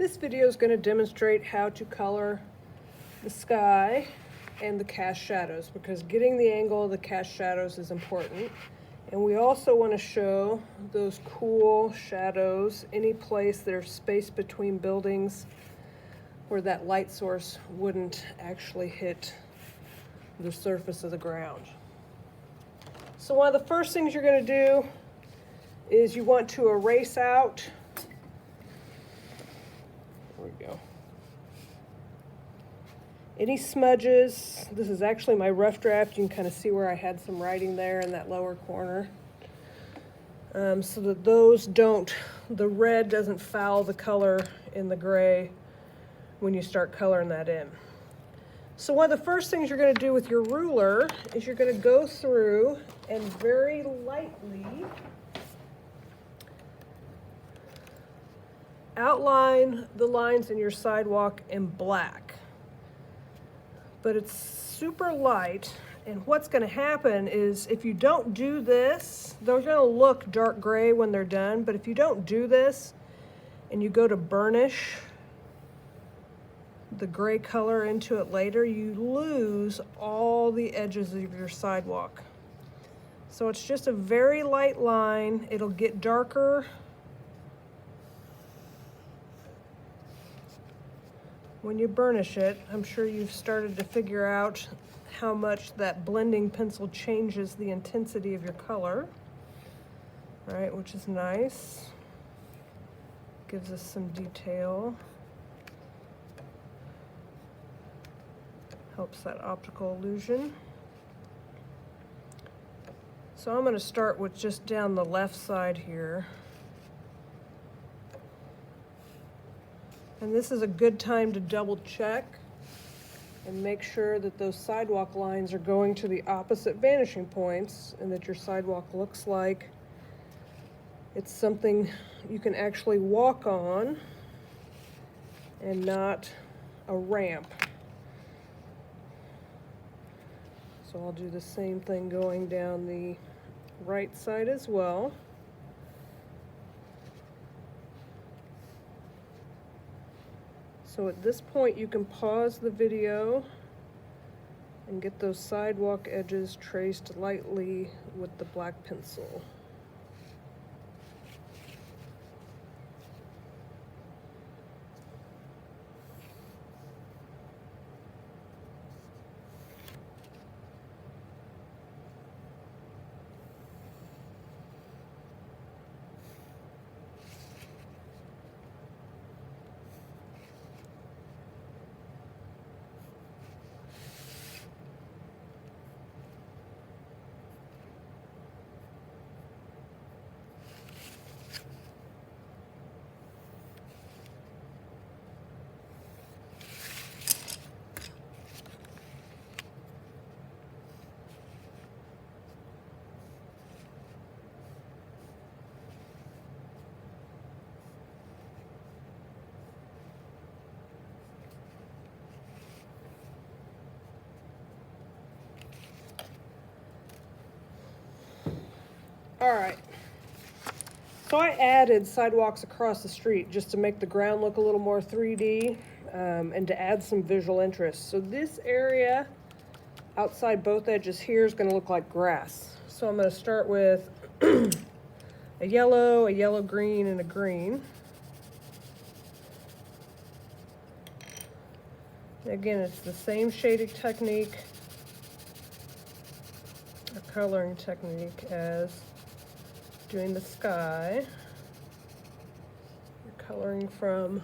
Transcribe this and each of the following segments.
This video is going to demonstrate how to color the sky and the cast shadows, because getting the angle of the cast shadows is important. And we also want to show those cool shadows any place there's space between buildings where that light source wouldn't actually hit the surface of the ground. So one of the first things you're going to do is you want to erase out, there we go, any smudges. This is actually my rough draft. You can kind of see where I had some writing there in that lower corner. So that those don't, the red doesn't foul the color in the gray when you start coloring that in. So one of the first things you're going to do with your ruler is you're going to go through and very lightly outline the lines in your sidewalk in black. But it's super light, and what's going to happen is if you don't do this, they're going to look dark gray when they're done, but if you don't do this and you go to burnish the gray color into it later, you lose all the edges of your sidewalk. So it's just a very light line. It'll get darker when you burnish it. I'm sure you've started to figure out how much that blending pencil changes the intensity of your color, right, which is nice. Gives us some detail. Helps that optical illusion. So I'm going to start with just down the left side here. And this is a good time to double check and make sure that those sidewalk lines are going to the opposite vanishing points and that your sidewalk looks like it's something you can actually walk on and not a ramp. So I'll do the same thing going down the right side as well. So at this point you can pause the video and get those sidewalk edges traced lightly with the black pencil. All right, so I added sidewalks across the street just to make the ground look a little more 3D and to add some visual interest. So this area outside both edges here is going to look like grass. So I'm going to start with a yellow green, and a green. Again, it's the same shading technique, a coloring technique as doing the sky. You're coloring from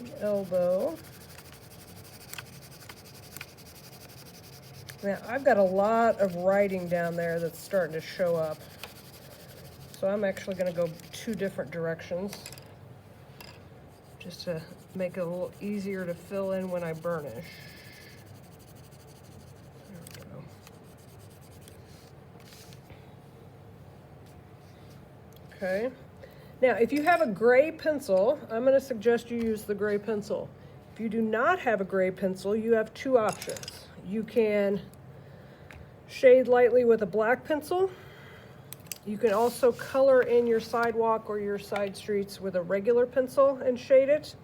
the elbow. Now, I've got a lot of writing down there that's starting to show up. So I'm actually going to go two different directions just to make it a little easier to fill in when I burnish. Okay. Now, if you have a gray pencil, I'm going to suggest you use the gray pencil. If you do not have a gray pencil, you have two options. You can shade lightly with a black pencil, You can also color in your sidewalk or your side streets with a regular pencil and shade it.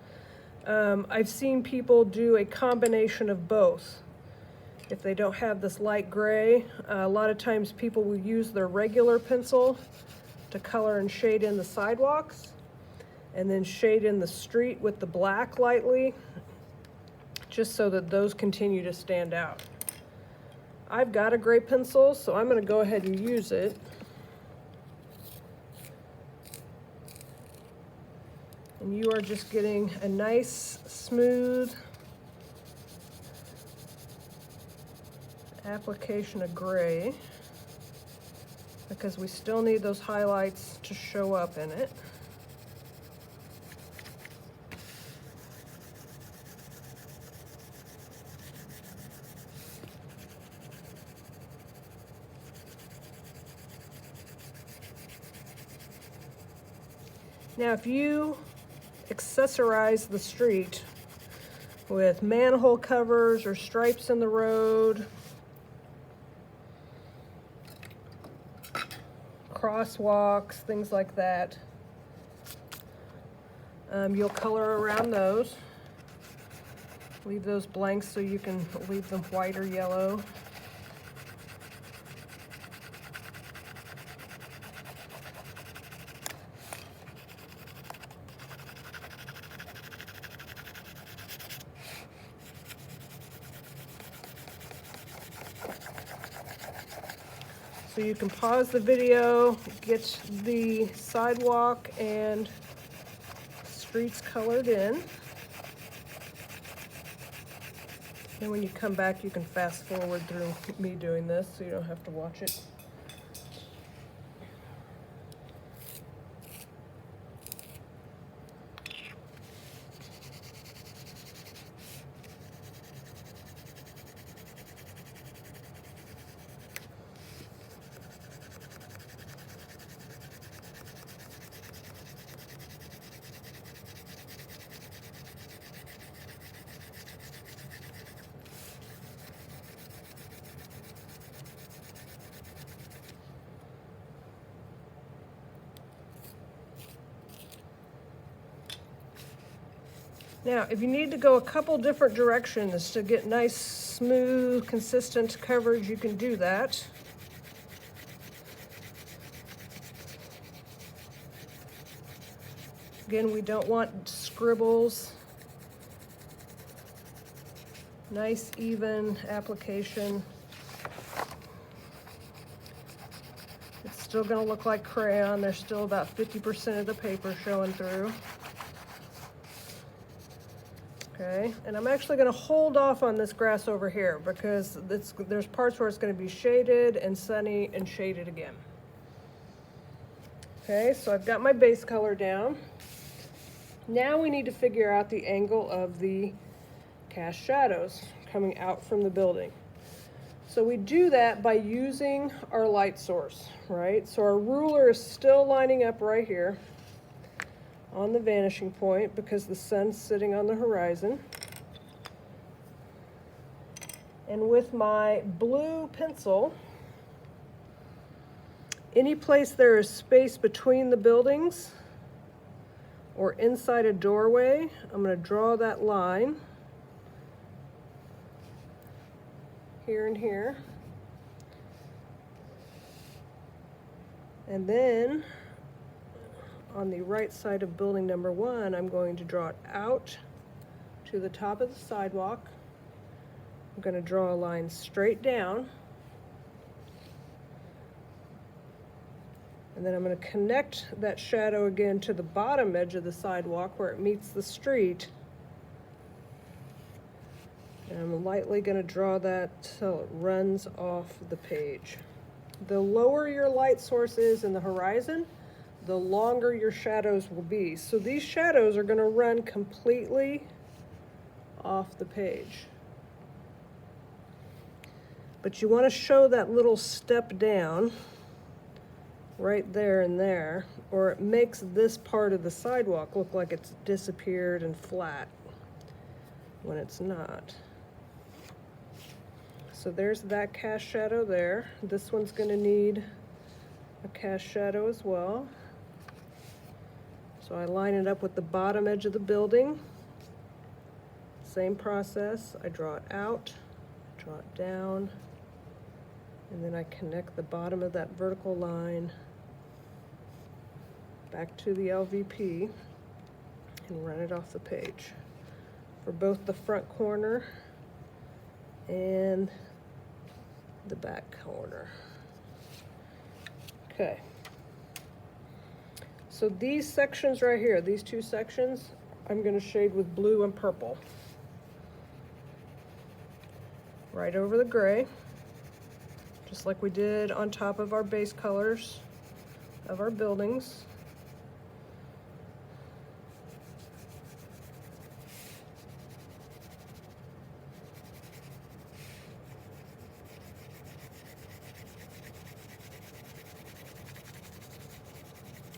I've seen people do a combination of both. If they don't have this light gray, a lot of times people will use their regular pencil to color and shade in the sidewalks, and then shade in the street with the black lightly, just so that those continue to stand out. I've got a gray pencil, so I'm going to go ahead and use it. And you are just getting a nice, smooth application of gray, because we still need those highlights to show up in it. Now, if you accessorize the street with manhole covers or stripes in the road, crosswalks, things like that, you'll color around those. Leave those blanks so you can leave them white or yellow. So you can pause the video, get the sidewalk and streets colored in. And when you come back, you can fast forward through me doing this so you don't have to watch it. Now, if you need to go a couple different directions to get nice, smooth, consistent coverage, you can do that. Again, we don't want scribbles. Nice, even application. It's still going to look like crayon. There's still about 50% of the paper showing through. Okay, and I'm actually going to hold off on this grass over here because there's parts where it's going to be shaded and sunny and shaded again. Okay, so I've got my base color down. Now we need to figure out the angle of the cast shadows coming out from the building. So we do that by using our light source, right? So our ruler is still lining up right here on the vanishing point because the sun's sitting on the horizon. And with my blue pencil, any place there is space between the buildings or inside a doorway, I'm going to draw that line here and here. And then on the right side of building number 1, I'm going to draw it out to the top of the sidewalk. I'm going to draw a line straight down. And then I'm going to connect that shadow again to the bottom edge of the sidewalk where it meets the street. And I'm lightly going to draw that so it runs off the page. The lower your light source is in the horizon, the longer your shadows will be. So these shadows are going to run completely off the page. But you want to show that little step down right there and there, or it makes this part of the sidewalk look like it's disappeared and flat when it's not. So there's that cast shadow there. This one's going to need a cast shadow as well. So I line it up with the bottom edge of the building. Same process, I draw it out, draw it down, and then I connect the bottom of that vertical line back to the LVP and run it off the page for both the front corner and the back corner. Okay. So these sections right here, these two sections, I'm going to shade with blue and purple. Right over the gray, just like we did on top of our base colors of our buildings.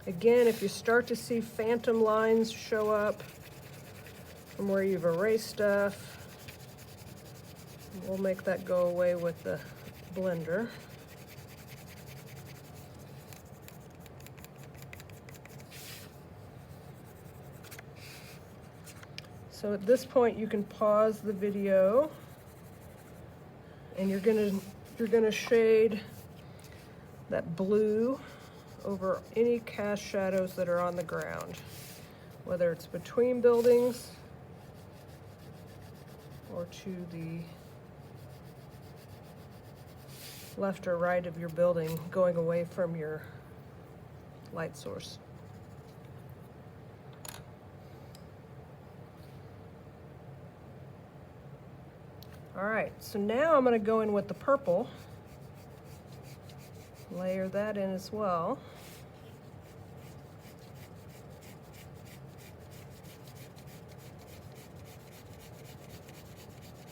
Again, if you start to see phantom lines show up from where you've erased stuff, we'll make that go away with the blender. So at this point you can pause the video and you're gonna shade that blue over any cast shadows that are on the ground, whether it's between buildings or to the left or right of your building, going away from your light source. All right, so now I'm going to go in with the purple, layer that in as well.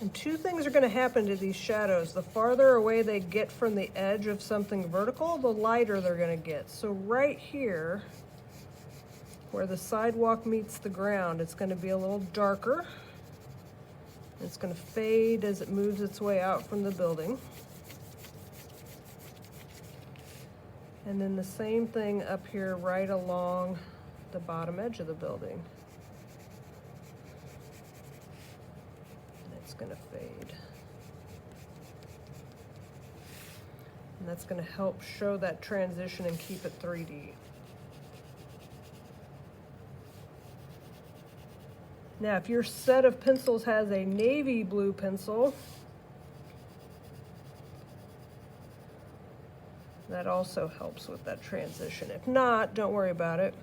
And two things are going to happen to these shadows. The farther away they get from the edge of something vertical, the lighter they're going to get. So right here, where the sidewalk meets the ground, it's going to be a little darker. It's going to fade as it moves its way out from the building. And then the same thing up here right along the bottom edge of the building. It's going to fade. And that's going to help show that transition and keep it 3D. Now, if your set of pencils has a navy blue pencil, that also helps with that transition. If not, don't worry about it.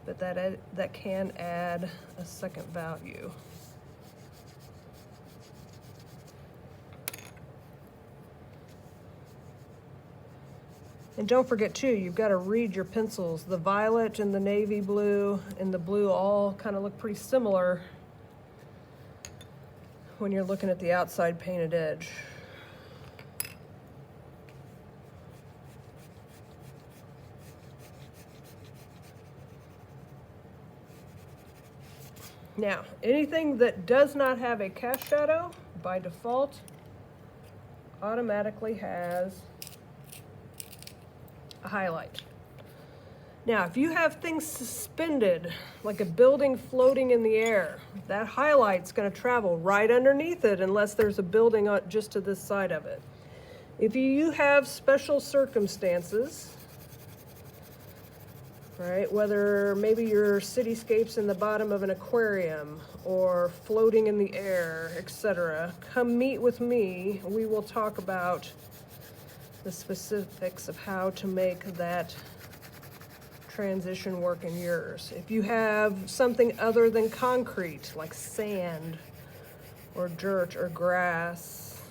But that can add a second value. And don't forget too, you've got to read your pencils. The violet and the navy blue and the blue all kind of look pretty similar when you're looking at the outside painted edge. Now, anything that does not have a cast shadow, by default, automatically has a highlight. Now, if you have things suspended, like a building floating in the air, that highlight's going to travel right underneath it unless there's a building just to this side of it. If you have special circumstances, right, whether maybe your cityscape's in the bottom of an aquarium or floating in the air, etc., come meet with me. We will talk about the specifics of how to make that transition work in yours. If you have something other than concrete, like sand or dirt or grass,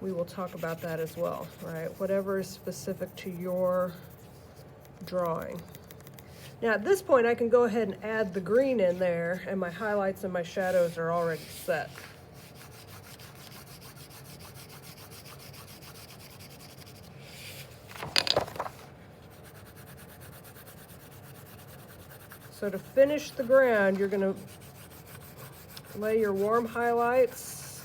we will talk about that as well, right? Whatever is specific to your drawing. Now at this point I can go ahead and add the green in there, and my highlights and my shadows are already set. So to finish the ground, you're going to lay your warm highlights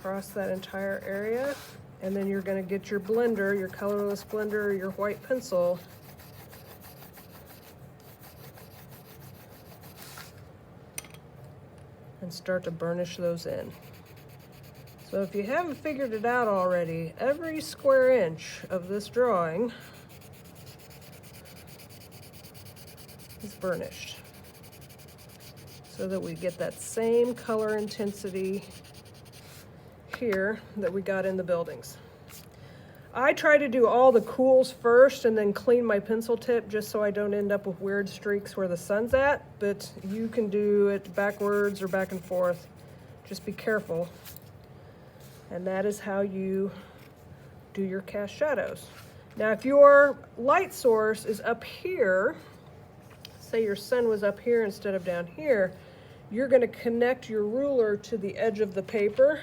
across that entire area. And then you're gonna get your blender, your colorless blender, or your white pencil, and start to burnish those in. So if you haven't figured it out already, every square inch of this drawing is burnished so that we get that same color intensity here that we got in the buildings. I try to do all the cools first and then clean my pencil tip just so I don't end up with weird streaks where the sun's at, but you can do it backwards or back and forth. Just be careful. And that is how you do your cast shadows. Now, if your light source is up here, say your sun was up here instead of down here, you're going to connect your ruler to the edge of the paper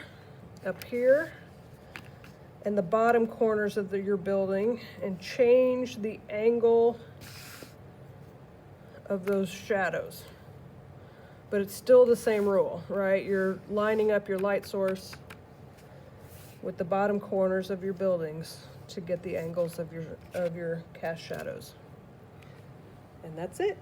up here and the bottom corners of your building and change the angle of those shadows. But it's still the same rule, right? You're lining up your light source with the bottom corners of your buildings to get the angles of your cast shadows. And that's it.